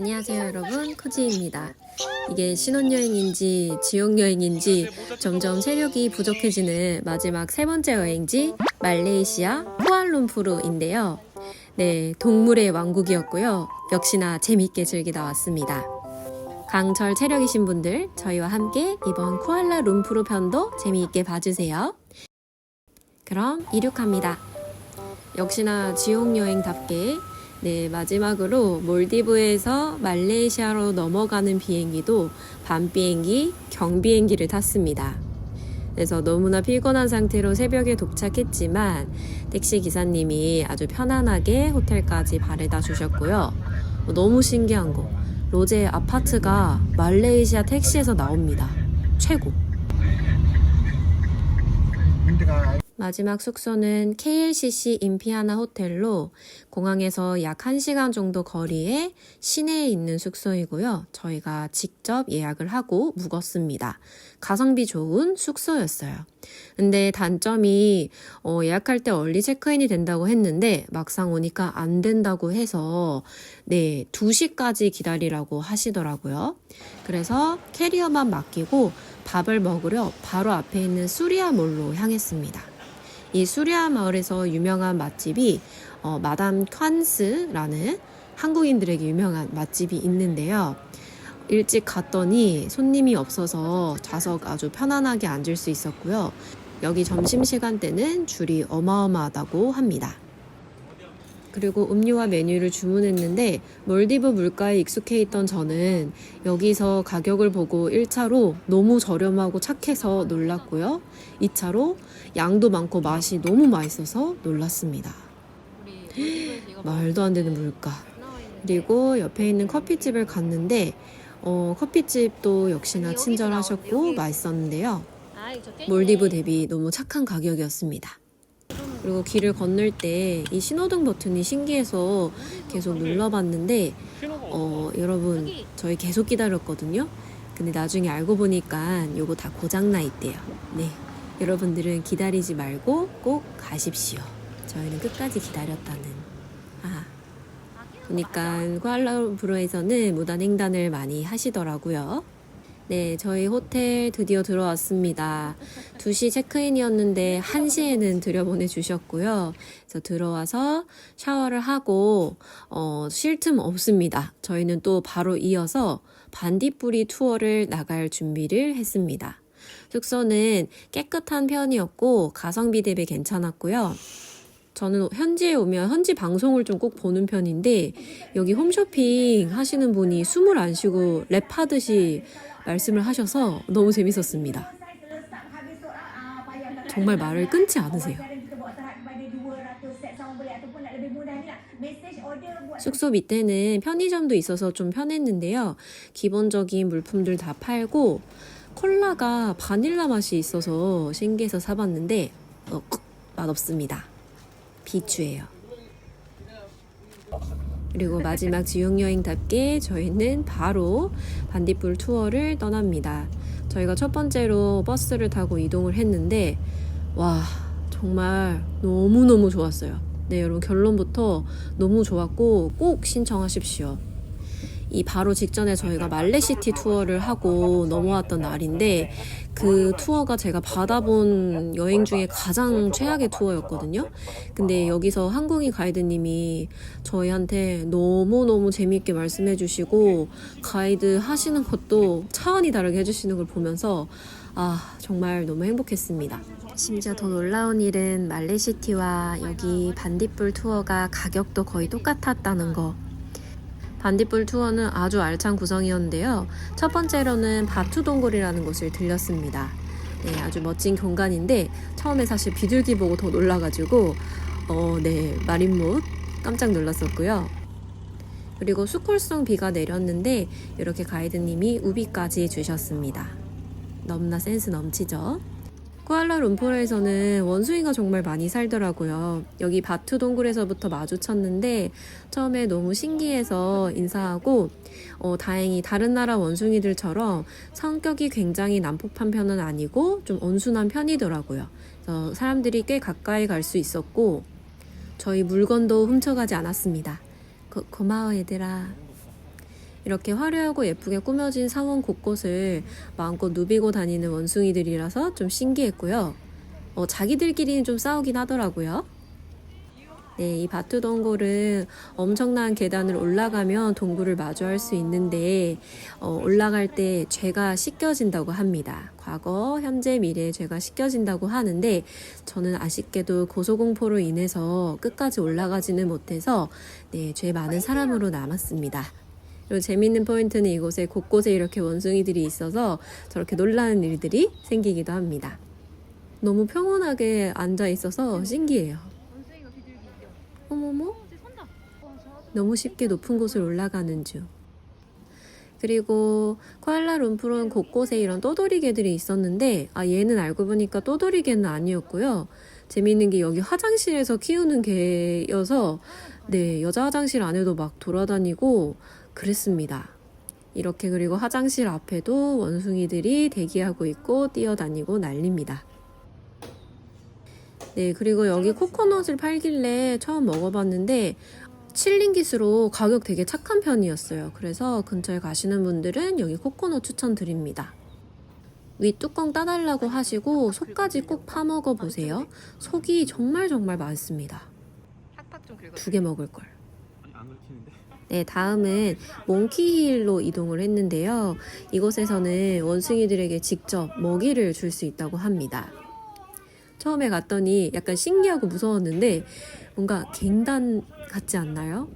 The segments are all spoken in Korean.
안녕하세요 여러분, 코지입니다. 이게 신혼여행인지 지역여행인지 점점 체력이 부족해지는 마지막 세 번째 여행지 말레이시아 쿠알룸푸르인데요. 네, 동물의 왕국이었고요. 역시나 재밌게 즐기다 왔습니다. 강철 체력이신 분들 저희와 함께 이번 쿠알라룸푸르 편도 재미있게 봐주세요. 그럼 이륙합니다. 역시나 지역여행답게 마지막으로 몰디브에서 말레이시아로 넘어가는 비행기도 밤비행기, 경비행기를 탔습니다. 그래서 너무나 피곤한 상태로 새벽에 도착했지만 택시 기사님이 아주 편안하게 호텔까지 바래다 주셨고요. 너무 신기한 거, 로제 아파트가 말레이시아 택시에서 나옵니다. 최고! 마지막 숙소는 KLCC 임피아나 호텔로 공항에서 약 1시간 정도 거리에 시내에 있는 숙소이고요. 저희가 직접 예약을 하고 묵었습니다. 가성비 좋은 숙소였어요. 근데 단점이 예약할 때 얼리 체크인이 된다고 했는데 막상 오니까 안 된다고 해서 2시까지 기다리라고 하시더라고요. 그래서 캐리어만 맡기고 밥을 먹으려 바로 앞에 있는 수리아몰로 향했습니다. 이 수리아 마을에서 유명한 맛집이 마담 칸스라는 한국인들에게 유명한 맛집이 있는데요. 일찍 갔더니 손님이 없어서 좌석 아주 편안하게 앉을 수 있었고요. 여기 점심시간 때는 줄이 어마어마하다고 합니다. 그리고 음료와 메뉴를 주문했는데 몰디브 물가에 익숙해 있던 저는 여기서 가격을 보고 1차로 너무 저렴하고 착해서 놀랐고요. 2차로 양도 많고 맛이 너무 맛있어서 놀랐습니다. 말도 안 되는 물가. 그리고 옆에 있는 커피집을 갔는데 커피집도 역시나 친절하셨고 맛있었는데요. 몰디브 대비 너무 착한 가격이었습니다. 그리고 길을 건널 때 이 신호등 버튼이 신기해서 계속 눌러봤는데 여러분 저희 계속 기다렸거든요. 근데 나중에 알고 보니까 요거 다 고장나 있대요. 네, 여러분들은 기다리지 말고 꼭 가십시오. 저희는 끝까지 기다렸다는. 보니까 쿠알라룸푸르에서는 무단횡단을 많이 하시더라고요. 네, 저희 호텔 드디어 들어왔습니다. 2시 체크인이었는데 1시에는 들여보내주셨고요. 그래서 들어와서 샤워를 하고 쉴 틈 없습니다. 저희는 또 바로 이어서 반딧불이 투어를 나갈 준비를 했습니다. 숙소는 깨끗한 편이었고 가성비 대비 괜찮았고요. 저는 현지에 오면 현지 방송을 좀 꼭 보는 편인데 여기 홈쇼핑 하시는 분이 숨을 안 쉬고 랩하듯이 말씀을 하셔서 너무 재밌었습니다. 정말 말을 끊지 않으세요. 숙소 밑에는 편의점도 있어서 좀 편했는데요. 기본적인 물품들 다 팔고 콜라가 바닐라 맛이 있어서 신기해서 사봤는데 맛없습니다. 비추예요. 그리고 마지막 지역여행답게 저희는 바로 반딧불 투어를 떠납니다. 저희가 첫 번째로 버스를 타고 이동을 했는데 와, 정말 너무너무 좋았어요. 네, 여러분 결론부터 너무 좋았고 꼭 신청하십시오. 이 바로 직전에 저희가 말레시티 투어를 하고 넘어왔던 날인데 그 투어가 제가 받아본 여행 중에 가장 최악의 투어였거든요. 근데 여기서 한국인 가이드님이 저희한테 너무너무 재미있게 말씀해 주시고 가이드 하시는 것도 차원이 다르게 해주시는 걸 보면서 정말 너무 행복했습니다. 심지어 더 놀라운 일은 말레시티와 여기 반딧불 투어가 가격도 거의 똑같았다는 거. 반딧불 투어는 아주 알찬 구성이었는데요. 첫 번째로는 바투동굴이라는 곳을 들렸습니다. 네, 아주 멋진 공간인데 처음에 사실 비둘기 보고 더 놀라가지고 마린못 깜짝 놀랐었고요. 그리고 수콜성 비가 내렸는데 이렇게 가이드님이 우비까지 주셨습니다. 너무나 센스 넘치죠? 쿠알라룸푸르에서는 원숭이가 정말 많이 살더라고요. 여기 바투 동굴에서부터 마주쳤는데 처음에 너무 신기해서 인사하고 다행히 다른 나라 원숭이들처럼 성격이 굉장히 난폭한 편은 아니고 좀 온순한 편이더라고요. 그래서 사람들이 꽤 가까이 갈 수 있었고 저희 물건도 훔쳐가지 않았습니다. 고마워 얘들아. 이렇게 화려하고 예쁘게 꾸며진 사원 곳곳을 마음껏 누비고 다니는 원숭이들이라서 좀 신기했고요. 자기들끼리는 좀 싸우긴 하더라고요. 네, 이 바투 동굴은 엄청난 계단을 올라가면 동굴을 마주할 수 있는데 올라갈 때 죄가 씻겨진다고 합니다. 과거, 현재, 미래의 죄가 씻겨진다고 하는데 저는 아쉽게도 고소공포로 인해서 끝까지 올라가지는 못해서 네, 죄 많은 사람으로 남았습니다. 그리고 재밌는 포인트는 이곳에 곳곳에 이렇게 원숭이들이 있어서 저렇게 놀라는 일들이 생기기도 합니다. 너무 평온하게 앉아 있어서 신기해요. 어머머? 너무 쉽게 높은 곳을 올라가는 중. 그리고 쿠알라룸푸르는 곳곳에 이런 떠돌이 개들이 있었는데 얘는 알고 보니까 떠돌이 개는 아니었고요. 재미있는 게 여기 화장실에서 키우는 개여서 네, 여자 화장실 안에도 막 돌아다니고 그랬습니다. 이렇게 그리고 화장실 앞에도 원숭이들이 대기하고 있고 뛰어다니고 난립니다. 네, 그리고 여기 코코넛을 팔길래 처음 먹어봤는데 7링깃으로 가격 되게 착한 편이었어요. 그래서 근처에 가시는 분들은 여기 코코넛 추천드립니다. 위 뚜껑 따달라고 하시고 속까지 꼭 파먹어 보세요. 속이 정말 맛있습니다. 2개 먹을걸. 네, 다음은 몽키힐로 이동을 했는데요. 이곳에서는 원숭이들에게 직접 먹이를 줄 수 있다고 합니다. 처음에 갔더니 약간 신기하고 무서웠는데 뭔가 갱단 같지 않나요?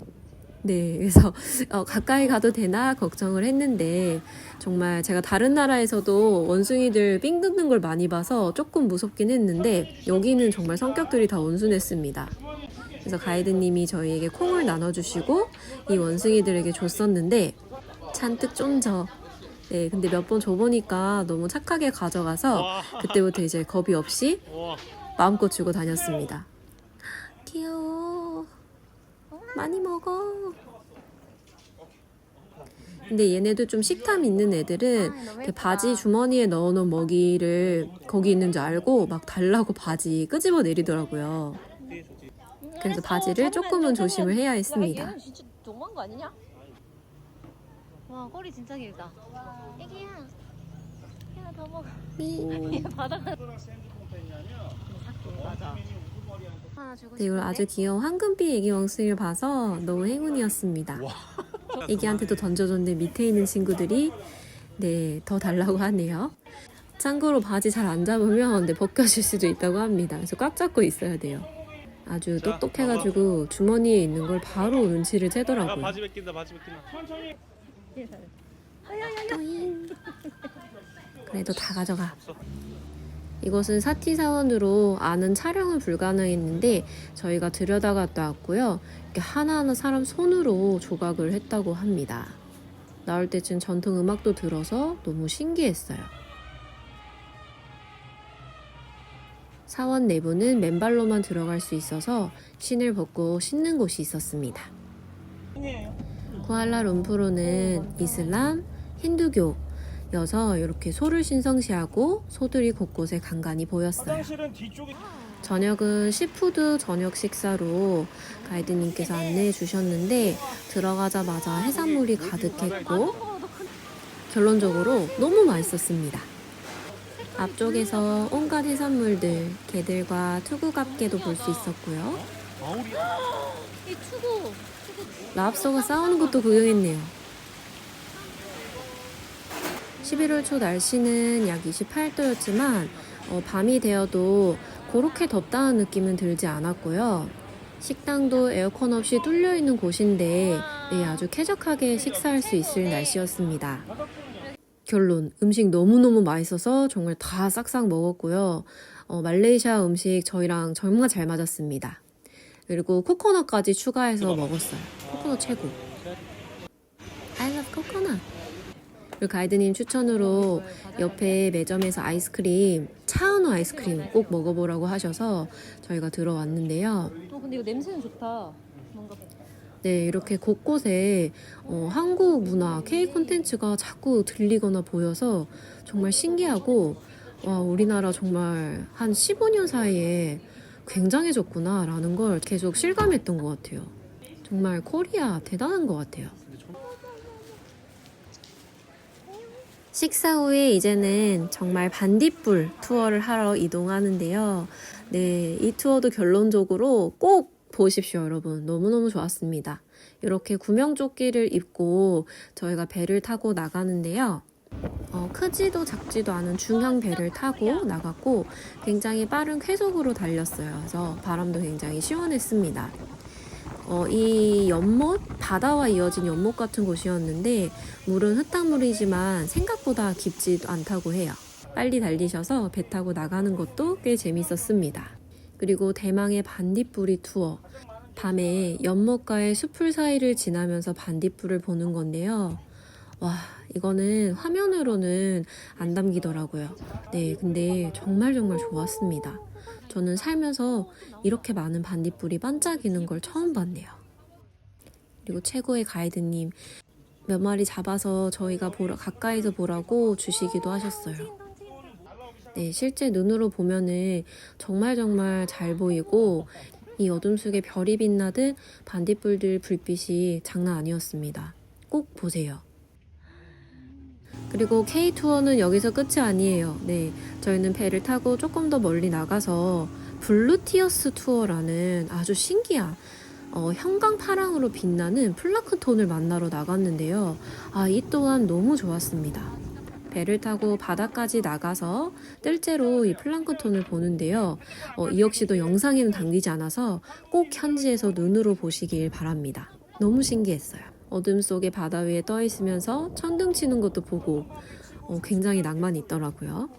네, 그래서 가까이 가도 되나 걱정을 했는데 정말 제가 다른 나라에서도 원숭이들 삥 뜯는 걸 많이 봐서 조금 무섭긴 했는데 여기는 정말 성격들이 다 온순했습니다. 그래서 가이드님이 저희에게 콩을 나눠주시고 이 원숭이들에게 줬었는데 잔뜩 쫀져. 네, 근데 몇 번 줘보니까 너무 착하게 가져가서 그때부터 이제 겁이 없이 마음껏 주고 다녔습니다. 귀여워. 많이 먹어. 근데 얘네도 좀 식탐 있는 애들은 바지 주머니에 넣어놓은 먹이를 거기 있는 줄 알고 막 달라고 바지 끄집어 내리더라고요. 그래서 바지를 조금은 조심을 해야 했습니다. 얘는 진짜 너무한 거 아니냐? 와, 꼬리 진짜 길다. 애기야. 야, 더 먹어. 얘 바다가. 맞아. 네, 이걸 아주 귀여운 황금빛 애기 원숭이를 봐서 너무 행운이었습니다. 애기한테도 던져줬는데 밑에 있는 친구들이 네, 더 달라고 하네요. 참고로 바지 잘 안 잡으면 네, 벗겨질 수도 있다고 합니다. 그래서 꽉 잡고 있어야 돼요. 아주 똑똑해가지고 주머니에 있는 걸 바로 눈치를 채더라고요. 바지 벗긴다. 천천히. 그래도 다 가져가. 이곳은 사티사원으로 아는 촬영은 불가능했는데 저희가 들여다갔다 왔고요. 이렇게 하나하나 사람 손으로 조각을 했다고 합니다. 나올 때쯤 전통 음악도 들어서 너무 신기했어요. 사원 내부는 맨발로만 들어갈 수 있어서 신을 벗고 씻는 곳이 있었습니다. 쿠알라룸푸르는 이슬람, 힌두교여서 이렇게 소를 신성시하고 소들이 곳곳에 간간히 보였어요. 저녁은 시푸드 저녁 식사로 가이드님께서 안내해 주셨는데 들어가자마자 해산물이 가득했고 결론적으로 너무 맛있었습니다. 앞쪽에서 온갖 해산물들, 게들과 투구갑게도 볼 수 있었고요. 이 투구. 랍스터가 싸우는 것도 구경했네요. 11월 초 날씨는 약 28도였지만 밤이 되어도 그렇게 덥다는 느낌은 들지 않았고요. 식당도 에어컨 없이 뚫려있는 곳인데 네, 아주 쾌적하게 식사할 수 있을 날씨였습니다. 결론, 음식 너무너무 맛있어서 정말 다 싹싹 먹었고요. 말레이시아 음식 저희랑 정말 잘 맞았습니다. 그리고 코코넛까지 추가해서 먹었어요. 코코넛 최고. I love 코코넛. 그리고 가이드님 추천으로 옆에 매점에서 아이스크림, 차은우 아이스크림 꼭 먹어보라고 하셔서 저희가 들어왔는데요. 근데 이거 냄새는 좋다. 뭔가. 네, 이렇게 곳곳에 한국 문화, K 콘텐츠가 자꾸 들리거나 보여서 정말 신기하고 와, 우리나라 정말 한 15년 사이에 굉장해졌구나 라는 걸 계속 실감했던 것 같아요. 정말 코리아 대단한 것 같아요. 식사 후에 이제는 정말 반딧불 투어를 하러 이동하는데요. 네, 이 투어도 결론적으로 꼭 보십시오, 여러분. 너무너무 좋았습니다. 이렇게 구명조끼를 입고 저희가 배를 타고 나가는데요. 크지도 작지도 않은 중형 배를 타고 나갔고 굉장히 빠른 쾌속으로 달렸어요. 그래서 바람도 굉장히 시원했습니다. 이 연못, 바다와 이어진 연못 같은 곳이었는데 물은 흙탕물이지만 생각보다 깊지도 않다고 해요. 빨리 달리셔서 배 타고 나가는 것도 꽤 재밌었습니다. 그리고 대망의 반딧불이 투어. 밤에 연못가의 숲풀 사이를 지나면서 반딧불을 보는 건데요. 와, 이거는 화면으로는 안 담기더라고요. 네, 근데 정말 좋았습니다. 저는 살면서 이렇게 많은 반딧불이 반짝이는 걸 처음 봤네요. 그리고 최고의 가이드님 몇 마리 잡아서 저희가 가까이서 보라고 주시기도 하셨어요. 네, 실제 눈으로 보면은 정말 잘 보이고 이 어둠 속에 별이 빛나듯 반딧불들 불빛이 장난 아니었습니다. 꼭 보세요. 그리고 K 투어는 여기서 끝이 아니에요. 네, 저희는 배를 타고 조금 더 멀리 나가서 블루티어스 투어라는 아주 신기한 형광파랑으로 빛나는 플랑크톤을 만나러 나갔는데요. 이 또한 너무 좋았습니다. 배를 타고 바다까지 나가서 뜰째로 이 플랑크톤을 보는데요. 이 역시도 영상에는 담기지 않아서 꼭 현지에서 눈으로 보시길 바랍니다. 너무 신기했어요. 어둠 속에 바다 위에 떠 있으면서 천둥 치는 것도 보고 굉장히 낭만이 있더라고요.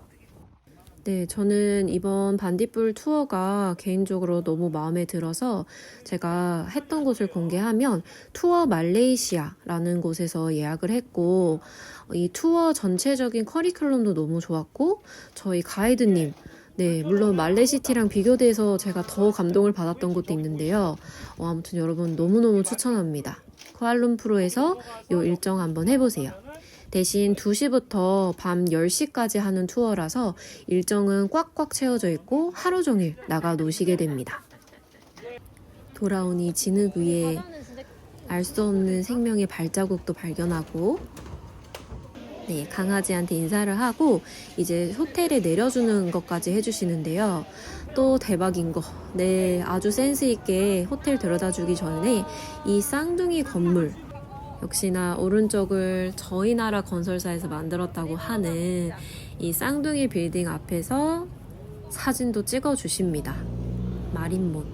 네, 저는 이번 반딧불 투어가 개인적으로 너무 마음에 들어서 제가 했던 곳을 공개하면 투어 말레이시아라는 곳에서 예약을 했고 이 투어 전체적인 커리큘럼도 너무 좋았고 저희 가이드님 네, 물론 말레시티랑 비교돼서 제가 더 감동을 받았던 곳도 있는데요. 아무튼 여러분 너무너무 추천합니다. 쿠알룸푸르에서 이 일정 한번 해보세요. 대신 2시부터 밤 10시까지 하는 투어라서 일정은 꽉꽉 채워져 있고 하루 종일 나가 노시게 됩니다. 돌아오니 진흙 위에 알 수 없는 생명의 발자국도 발견하고 네, 강아지한테 인사를 하고 이제 호텔에 내려주는 것까지 해주시는데요. 또 대박인 거. 네, 아주 센스 있게 호텔 데려다 주기 전에 이 쌍둥이 건물 역시나 오른쪽을 저희 나라 건설사에서 만들었다고 하는 이 쌍둥이 빌딩 앞에서 사진도 찍어 주십니다. 마린몬.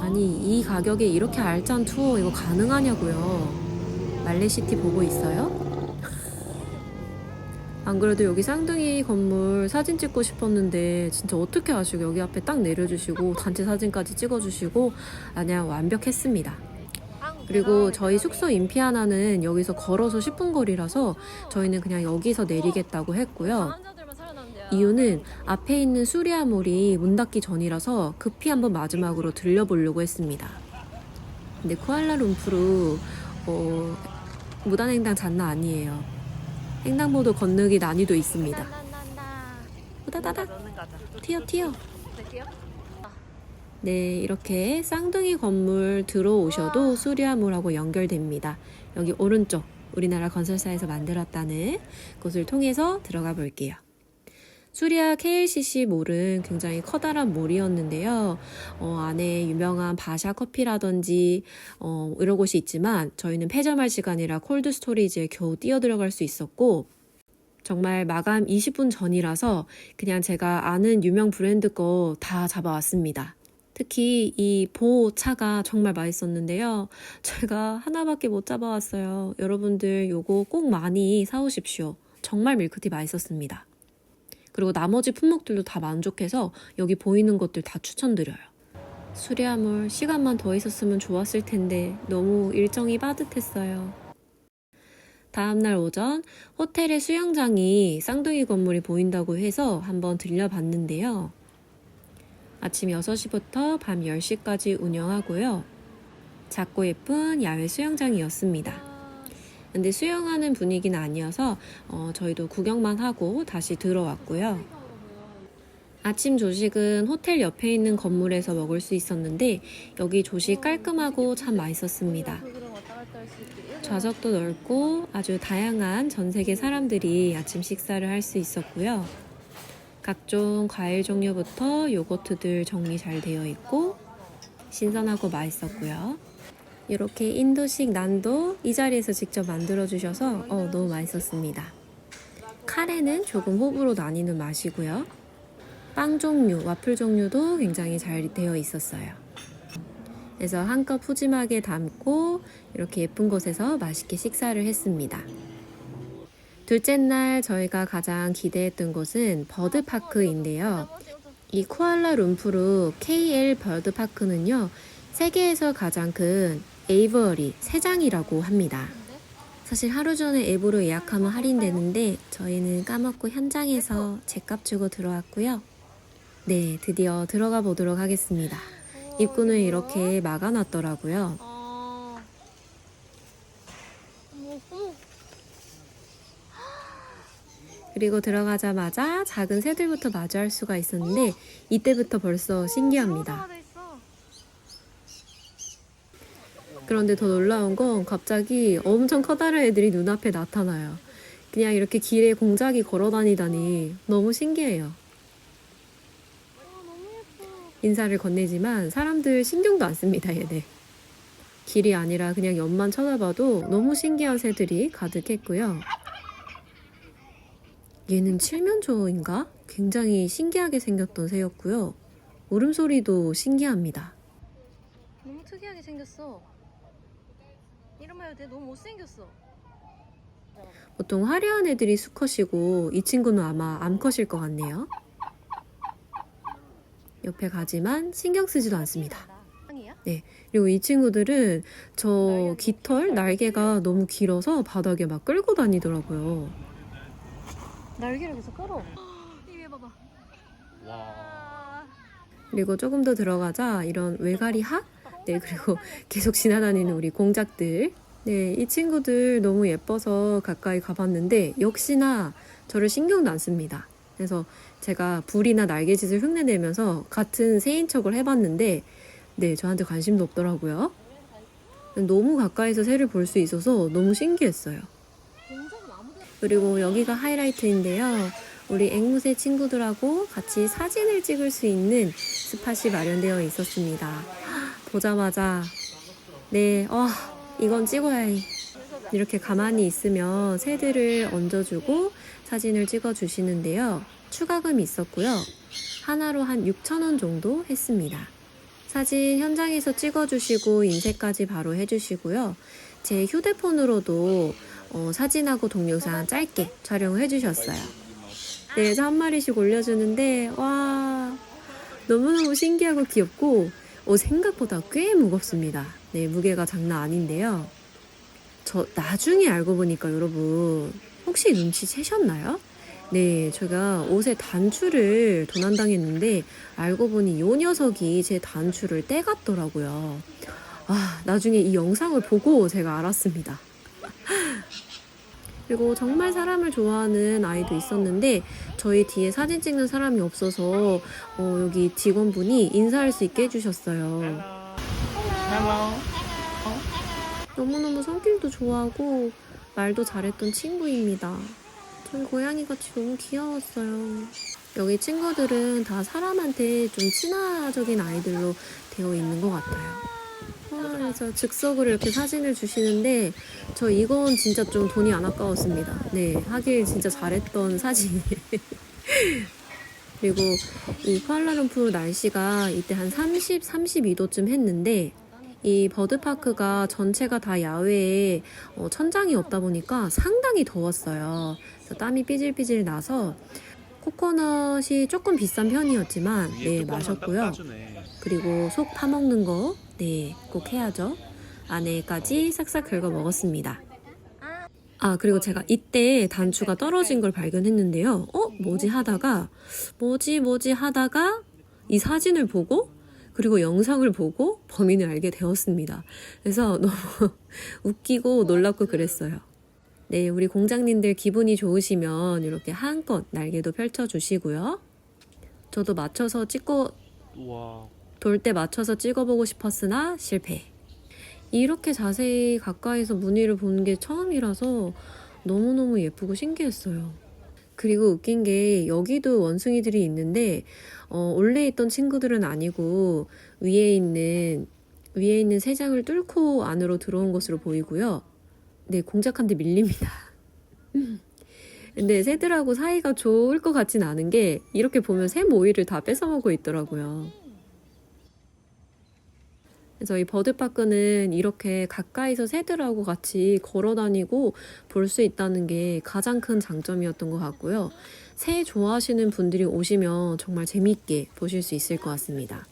아니 이 가격에 이렇게 알찬 투어 이거 가능하냐고요. 말레시티 보고 있어요? 안 그래도 여기 쌍둥이 건물 사진 찍고 싶었는데 진짜 어떻게 아시고 여기 앞에 딱 내려주시고 단체 사진까지 찍어주시고 그냥 완벽했습니다. 그리고 저희 숙소 인피아나는 여기서 걸어서 10분 거리라서 저희는 그냥 여기서 내리겠다고 했고요. 이유는 앞에 있는 수리아몰이 문 닫기 전이라서 급히 한번 마지막으로 들려보려고 했습니다. 근데 쿠알라룸푸르 무단횡단 장난 아니에요. 횡단보도 건너기 난이도 있습니다. 후다다닥 튀어. 네, 이렇게 쌍둥이 건물 들어오셔도 수리아몰하고 연결됩니다. 여기 오른쪽 우리나라 건설사에서 만들었다는 곳을 통해서 들어가 볼게요. 수리아 KLCC 몰은 굉장히 커다란 몰이었는데요. 안에 유명한 바샤 커피라든지 이런 곳이 있지만 저희는 폐점할 시간이라 콜드 스토리지에 겨우 뛰어들어갈 수 있었고 정말 마감 20분 전이라서 그냥 제가 아는 유명 브랜드 거 다 잡아왔습니다. 특히 이 보 차가 정말 맛있었는데요. 제가 하나밖에 못 잡아왔어요. 여러분들 요거 꼭 많이 사오십시오. 정말 밀크티 맛있었습니다. 그리고 나머지 품목들도 다 만족해서 여기 보이는 것들 다 추천드려요. 수리아몰 시간만 더 있었으면 좋았을 텐데 너무 일정이 빠듯했어요. 다음날 오전 호텔의 수영장이 쌍둥이 건물이 보인다고 해서 한번 들려봤는데요. 아침 6시부터 밤 10시까지 운영하고요. 작고 예쁜 야외 수영장이었습니다. 근데 수영하는 분위기는 아니어서 저희도 구경만 하고 다시 들어왔고요. 아침 조식은 호텔 옆에 있는 건물에서 먹을 수 있었는데 여기 조식 깔끔하고 참 맛있었습니다. 좌석도 넓고 아주 다양한 전 세계 사람들이 아침 식사를 할 수 있었고요. 각종 과일 종류부터 요거트들 정리 잘 되어 있고 신선하고 맛있었고요. 이렇게 인도식 난도 이 자리에서 직접 만들어 주셔서 너무 맛있었습니다. 카레는 조금 호불호 나뉘는 맛이고요. 빵 종류, 와플 종류도 굉장히 잘 되어 있었어요. 그래서 한껏 푸짐하게 담고 이렇게 예쁜 곳에서 맛있게 식사를 했습니다. 둘째 날 저희가 가장 기대했던 곳은 버드파크인데요. 이 쿠알라룸푸르 KL 버드파크는요, 세계에서 가장 큰 에이버리 새장이라고 합니다. 사실 하루 전에 앱으로 예약하면 할인되는데 저희는 까먹고 현장에서 제값 주고 들어왔고요. 네, 드디어 들어가 보도록 하겠습니다. 입구는 이렇게 막아놨더라고요. 그리고 들어가자마자 작은 새들부터 마주할 수가 있었는데 이때부터 벌써 신기합니다. 그런데 더 놀라운 건 갑자기 엄청 커다란 애들이 눈앞에 나타나요. 그냥 이렇게 길에 공작이 걸어 다니다니 너무 신기해요. 인사를 건네지만 사람들 신경도 안 씁니다, 얘네. 길이 아니라 그냥 옆만 쳐다봐도 너무 신기한 새들이 가득했고요. 얘는 칠면조인가? 굉장히 신기하게 생겼던 새였고요. 울음소리도 신기합니다. 너무 특이하게 생겼어. 이런 말 해도 돼? 너무 못생겼어. 보통 화려한 애들이 수컷이고 이 친구는 아마 암컷일 것 같네요. 옆에 가지만 신경 쓰지도 않습니다. 네, 그리고 이 친구들은 저 깃털, 날개가 너무 길어서 바닥에 막 끌고 다니더라고요. 날개를 계속 끌어. 이 위에 봐봐. 와. 그리고 조금 더 들어가자 이런 외가리 학? 네, 그리고 계속 지나다니는 우리 공작들. 네, 이 친구들 너무 예뻐서 가까이 가봤는데 역시나 저를 신경도 안 씁니다. 그래서 제가 불이나 날개짓을 흉내내면서 같은 새인 척을 해봤는데 네, 저한테 관심도 없더라고요. 너무 가까이서 새를 볼 수 있어서 너무 신기했어요. 그리고 여기가 하이라이트인데요. 우리 앵무새 친구들하고 같이 사진을 찍을 수 있는 스팟이 마련되어 있었습니다. 보자마자 네, 이건 찍어야 해. 이렇게 가만히 있으면 새들을 얹어주고 사진을 찍어주시는데요. 추가금이 있었고요. 하나로 한 6,000원 정도 했습니다. 사진 현장에서 찍어주시고 인쇄까지 바로 해주시고요. 제 휴대폰으로도 사진하고 동영상 짧게 촬영을 해주셨어요. 네, 그래서 한 마리씩 올려주는데 와, 너무너무 신기하고 귀엽고 생각보다 꽤 무겁습니다. 네, 무게가 장난 아닌데요. 저 나중에 알고 보니까 여러분 혹시 눈치채셨나요? 네, 제가 옷에 단추를 도난당했는데 알고 보니 이 녀석이 제 단추를 떼갔더라고요. 나중에 이 영상을 보고 제가 알았습니다. 그리고 정말 사람을 좋아하는 아이도 있었는데 저희 뒤에 사진 찍는 사람이 없어서 여기 직원분이 인사할 수 있게 해주셨어요. Hello. 너무너무 성질도 좋아하고 말도 잘했던 친구입니다. 전 고양이같이 너무 귀여웠어요. 여기 친구들은 다 사람한테 좀 친화적인 아이들로 되어 있는 것 같아요. 그래서 즉석으로 이렇게 사진을 주시는데 저 이건 진짜 좀 돈이 안 아까웠습니다. 네, 하길 진짜 잘했던 사진이에요. 그리고 이 쿠알라룸푸르 날씨가 이때 한 30, 32도쯤 했는데 이 버드파크가 전체가 다 야외에 천장이 없다 보니까 상당히 더웠어요. 그래서 땀이 삐질삐질 나서 코코넛이 조금 비싼 편이었지만 네, 마셨고요. 그리고 속 파먹는 거 네, 꼭 해야죠. 안에까지 싹싹 긁어 먹었습니다. 그리고 제가 이때 단추가 떨어진 걸 발견했는데요. 뭐지 하다가 이 사진을 보고 그리고 영상을 보고 범인을 알게 되었습니다. 그래서 너무 웃기고 놀랍고 그랬어요. 네, 우리 공장님들 기분이 좋으시면 이렇게 한껏 날개도 펼쳐주시고요. 저도 맞춰서 찍고 와. 돌 때 맞춰서 찍어보고 싶었으나 실패. 이렇게 자세히 가까이서 무늬를 보는 게 처음이라서 너무너무 예쁘고 신기했어요. 그리고 웃긴 게 여기도 원숭이들이 있는데 원래 있던 친구들은 아니고 위에 있는 세 장을 뚫고 안으로 들어온 것으로 보이고요. 네, 공작한테 밀립니다. 근데 새들하고 사이가 좋을 것 같진 않은 게 이렇게 보면 새 모이를 다 뺏어먹고 있더라고요. 저희 버드파크는 이렇게 가까이서 새들하고 같이 걸어다니고 볼 수 있다는 게 가장 큰 장점이었던 것 같고요. 새 좋아하시는 분들이 오시면 정말 재밌게 보실 수 있을 것 같습니다.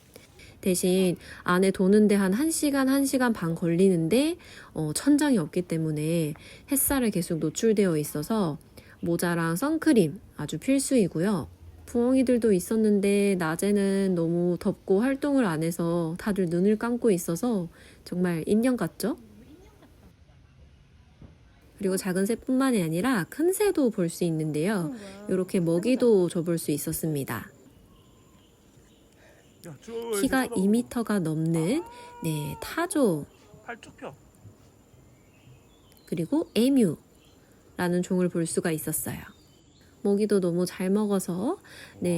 대신 안에 도는데 한 1시간, 1시간 반 걸리는데 천장이 없기 때문에 햇살에 계속 노출되어 있어서 모자랑 선크림 아주 필수이고요. 부엉이들도 있었는데 낮에는 너무 덥고 활동을 안 해서 다들 눈을 감고 있어서 정말 인형 같죠? 그리고 작은 새뿐만이 아니라 큰 새도 볼 수 있는데요. 이렇게 먹이도 줘볼 수 있었습니다. 키가 2m가 넘는 타조 팔쭉 펴. 그리고 에뮤라는 종을 볼 수가 있었어요. 먹이도 너무 잘 먹어서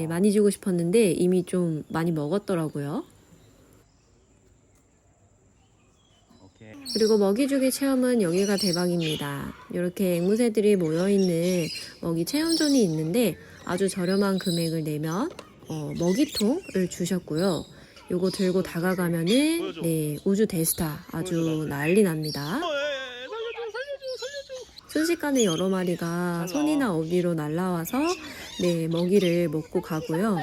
많이 주고 싶었는데 이미 좀 많이 먹었더라고요. 오케이. 그리고 먹이주기 체험은 여기가 대박입니다. 이렇게 앵무새들이 모여있는 먹이 체험존이 있는데 아주 저렴한 금액을 내면 먹이통을 주셨고요. 요거 들고 다가가면은 우주 대스타 아주 난리 납니다. 순식간에 여러 마리가 손이나 어비로 날라와서 먹이를 먹고 가고요.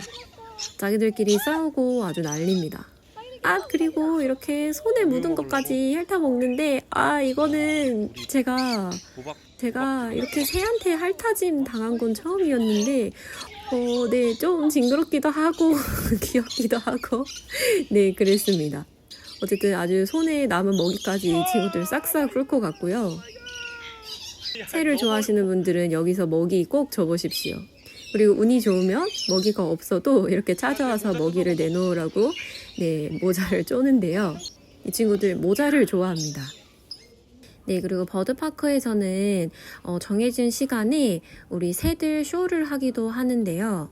자기들끼리 싸우고 아주 난립니다. 그리고 이렇게 손에 묻은 것까지 핥아 먹는데 이거는 제가 이렇게 새한테 핥아짐 당한 건 처음이었는데 좀 징그럽기도 하고 귀엽기도 하고 그랬습니다. 어쨌든 아주 손에 남은 먹이까지 이 친구들 싹싹 훑고 갔고요. 새를 좋아하시는 분들은 여기서 먹이 꼭 줘보십시오. 그리고 운이 좋으면 먹이가 없어도 이렇게 찾아와서 먹이를 내놓으라고 모자를 쪼는데요. 이 친구들 모자를 좋아합니다. 그리고 버드파크에서는 정해진 시간에 우리 새들 쇼를 하기도 하는데요.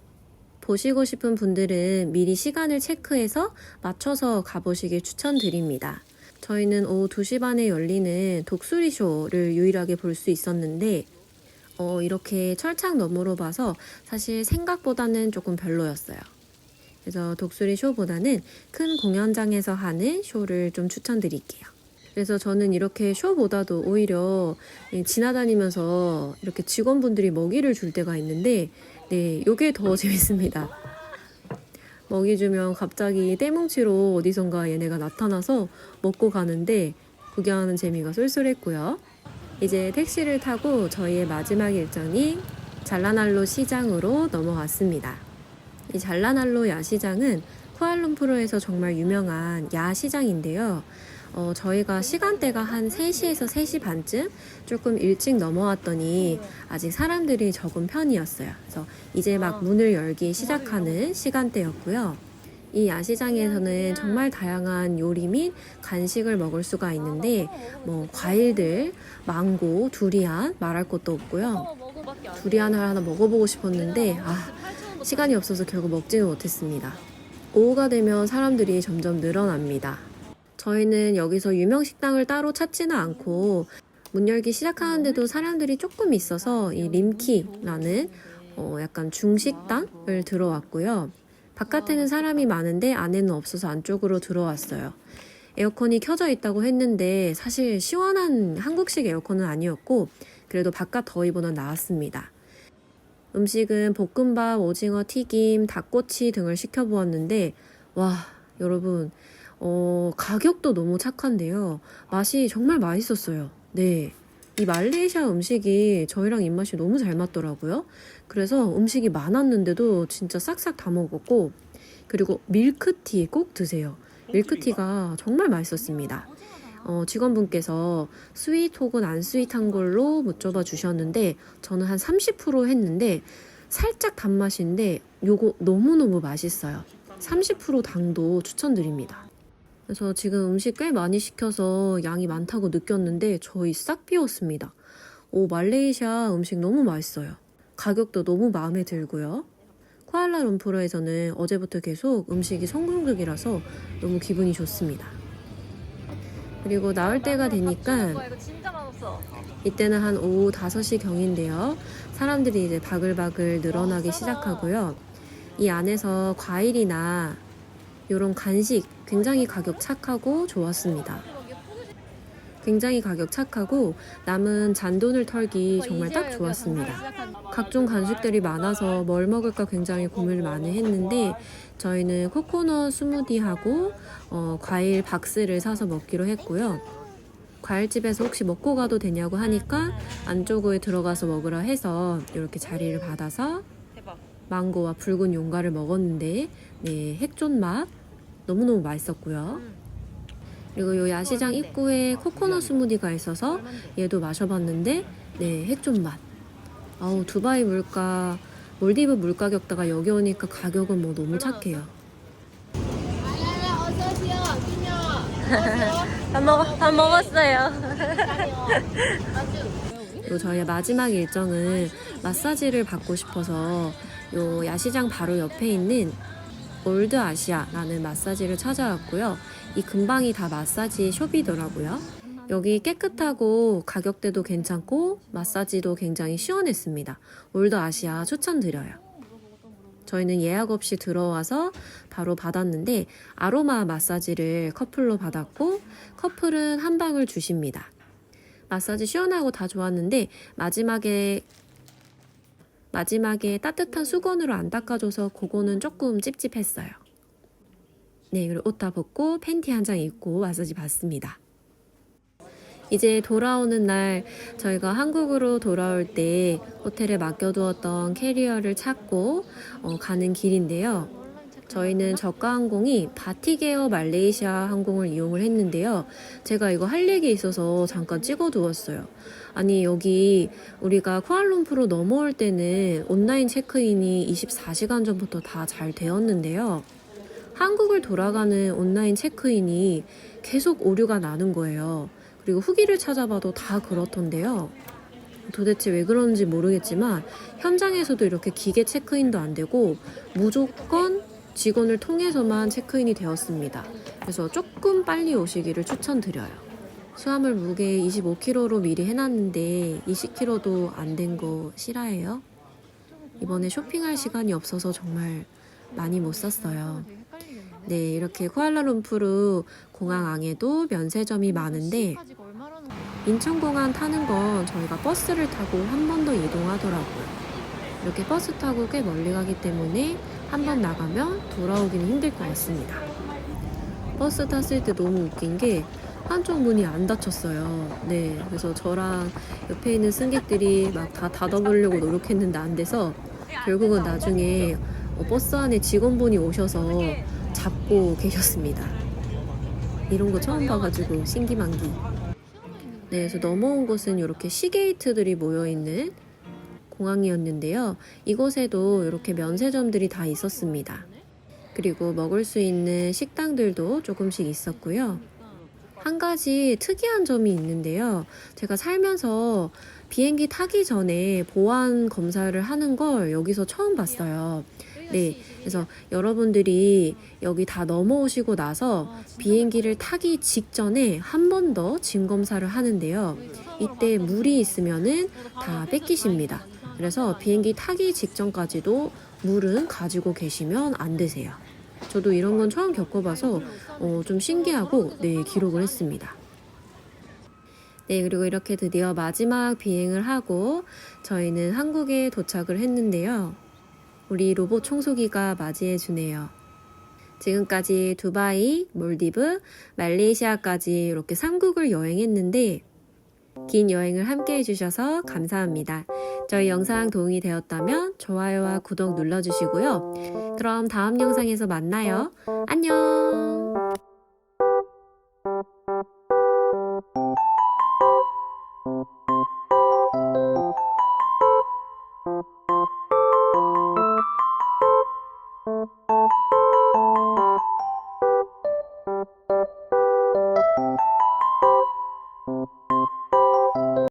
보시고 싶은 분들은 미리 시간을 체크해서 맞춰서 가보시길 추천드립니다. 저희는 오후 2시 반에 열리는 독수리 쇼를 유일하게 볼 수 있었는데 이렇게 철창 너머로 봐서 사실 생각보다는 조금 별로였어요. 그래서 독수리 쇼보다는 큰 공연장에서 하는 쇼를 좀 추천드릴게요. 그래서 저는 이렇게 쇼보다도 오히려 지나다니면서 이렇게 직원분들이 먹이를 줄 때가 있는데 요게 더 재밌습니다. 먹이 주면 갑자기 떼뭉치로 어디선가 얘네가 나타나서 먹고 가는데 구경하는 재미가 쏠쏠했고요. 이제 택시를 타고 저희의 마지막 일정인 잘라날로 시장으로 넘어갔습니다. 이 잘라날로 야시장은 쿠알룸푸르에서 정말 유명한 야시장인데요. 저희가 시간대가 한 3시에서 3시 반쯤 조금 일찍 넘어왔더니 아직 사람들이 적은 편이었어요. 그래서 이제 막 문을 열기 시작하는 시간대였고요. 이 야시장에서는 정말 다양한 요리 및 간식을 먹을 수가 있는데 과일들, 망고, 두리안 말할 것도 없고요. 두리안을 하나 먹어보고 싶었는데 시간이 없어서 결국 먹지는 못했습니다. 오후가 되면 사람들이 점점 늘어납니다. 저희는 여기서 유명 식당을 따로 찾지는 않고 문 열기 시작하는데도 사람들이 조금 있어서 이 림키라는 약간 중식당을 들어왔고요. 바깥에는 사람이 많은데 안에는 없어서 안쪽으로 들어왔어요. 에어컨이 켜져 있다고 했는데 사실 시원한 한국식 에어컨은 아니었고 그래도 바깥 더위보다 나았습니다. 음식은 볶음밥, 오징어 튀김, 닭꼬치 등을 시켜보았는데 여러분 가격도 너무 착한데요. 맛이 정말 맛있었어요. 이 말레이시아 음식이 저희랑 입맛이 너무 잘 맞더라고요. 그래서 음식이 많았는데도 진짜 싹싹 다 먹었고 그리고 밀크티 꼭 드세요. 밀크티가 정말 맛있었습니다. 직원분께서 스윗 혹은 안 스윗한 걸로 여쭤봐 주셨는데 저는 한 30% 했는데 살짝 단맛인데 요거 너무너무 맛있어요. 30% 당도 추천드립니다. 그래서 지금 음식 꽤 많이 시켜서 양이 많다고 느꼈는데 저희 싹 비웠습니다. 말레이시아 음식 너무 맛있어요. 가격도 너무 마음에 들고요. 쿠알라룸푸르에서는 어제부터 계속 음식이 성공적이라서 너무 기분이 좋습니다. 그리고 나올 때가 되니까 이거 진짜 맛없어. 이때는 한 오후 5시 경인데요. 사람들이 이제 바글바글 늘어나기 시작하고요. 이 안에서 과일이나 이런 간식 굉장히 가격 착하고 좋았습니다. 굉장히 가격 착하고 남은 잔돈을 털기 정말 딱 좋았습니다. 각종 간식들이 많아서 뭘 먹을까 굉장히 고민을 많이 했는데 저희는 코코넛 스무디하고 과일 박스를 사서 먹기로 했고요. 과일집에서 혹시 먹고 가도 되냐고 하니까 안쪽에 들어가서 먹으라 해서 이렇게 자리를 받아서 망고와 붉은 용과를 먹었는데 핵존 맛 너무너무 맛있었고요. 그리고 이 야시장 입구에 코코넛 스무디가 있어서 얘도 마셔봤는데 핵존 맛. 두바이 물가, 몰디브 물가격다가 여기 오니까 가격은 뭐 너무 착해요. 다 먹었어요. 그리고 저희의 마지막 일정은 마사지를 받고 싶어서 요 야시장 바로 옆에 있는 올드 아시아라는 마사지를 찾아왔고요. 이 근방이 다 마사지 숍이더라고요. 여기 깨끗하고 가격대도 괜찮고 마사지도 굉장히 시원했습니다. 올드 아시아 추천드려요. 저희는 예약 없이 들어와서 바로 받았는데 아로마 마사지를 커플로 받았고 커플은 한 방을 주십니다. 마사지 시원하고 다 좋았는데 마지막에 따뜻한 수건으로 안 닦아줘서 그거는 조금 찝찝했어요. 그리고 옷 다 벗고 팬티 한 장 입고 마사지 받습니다. 이제 돌아오는 날 저희가 한국으로 돌아올 때 호텔에 맡겨두었던 캐리어를 찾고 가는 길인데요. 저희는 저가 항공이 바티게어 말레이시아 항공을 이용을 했는데요. 제가 이거 할 얘기 있어서 잠깐 찍어두었어요. 아니 여기 우리가 쿠알룸푸르 넘어올 때는 온라인 체크인이 24시간 전부터 다 잘 되었는데요. 한국을 돌아가는 온라인 체크인이 계속 오류가 나는 거예요. 그리고 후기를 찾아봐도 다 그렇던데요. 도대체 왜 그런지 모르겠지만 현장에서도 이렇게 기계 체크인도 안 되고 무조건 직원을 통해서만 체크인이 되었습니다. 그래서 조금 빨리 오시기를 추천드려요. 수화물 무게 25kg로 미리 해놨는데 20kg도 안 된 거 실화예요? 이번에 쇼핑할 시간이 없어서 정말 많이 못 샀어요. 이렇게 쿠알라룸푸르 공항 안에도 면세점이 많은데 인천공항 타는 건 저희가 버스를 타고 한 번 더 이동하더라고요. 이렇게 버스 타고 꽤 멀리 가기 때문에 한 번 나가면 돌아오기는 힘들 것 같습니다. 버스 탔을 때 너무 웃긴 게 한쪽 문이 안 닫혔어요. 그래서 저랑 옆에 있는 승객들이 막 다 닫아보려고 노력했는데 안 돼서 결국은 나중에 버스 안에 직원분이 오셔서 잡고 계셨습니다. 이런 거 처음 봐가지고 신기만기. 그래서 넘어온 곳은 이렇게 시게이트들이 모여있는 공항이었는데요. 이곳에도 이렇게 면세점들이 다 있었습니다. 그리고 먹을 수 있는 식당들도 조금씩 있었고요. 한 가지 특이한 점이 있는데요. 제가 살면서 비행기 타기 전에 보안 검사를 하는 걸 여기서 처음 봤어요. 그래서 여러분들이 여기 다 넘어오시고 나서 비행기를 타기 직전에 한 번 더 짐 검사를 하는데요. 이때 물이 있으면은 다 뺏기십니다. 그래서 비행기 타기 직전까지도 물은 가지고 계시면 안 되세요. 저도 이런 건 처음 겪어봐서 좀 신기하고 기록을 했습니다. 그리고 이렇게 드디어 마지막 비행을 하고 저희는 한국에 도착을 했는데요. 우리 로봇 청소기가 맞이해주네요. 지금까지 두바이, 몰디브, 말레이시아까지 이렇게 3국을 여행했는데 긴 여행을 함께 해주셔서 감사합니다. 저희 영상 도움이 되었다면 좋아요와 구독 눌러주시고요. 그럼 다음 영상에서 만나요. 안녕!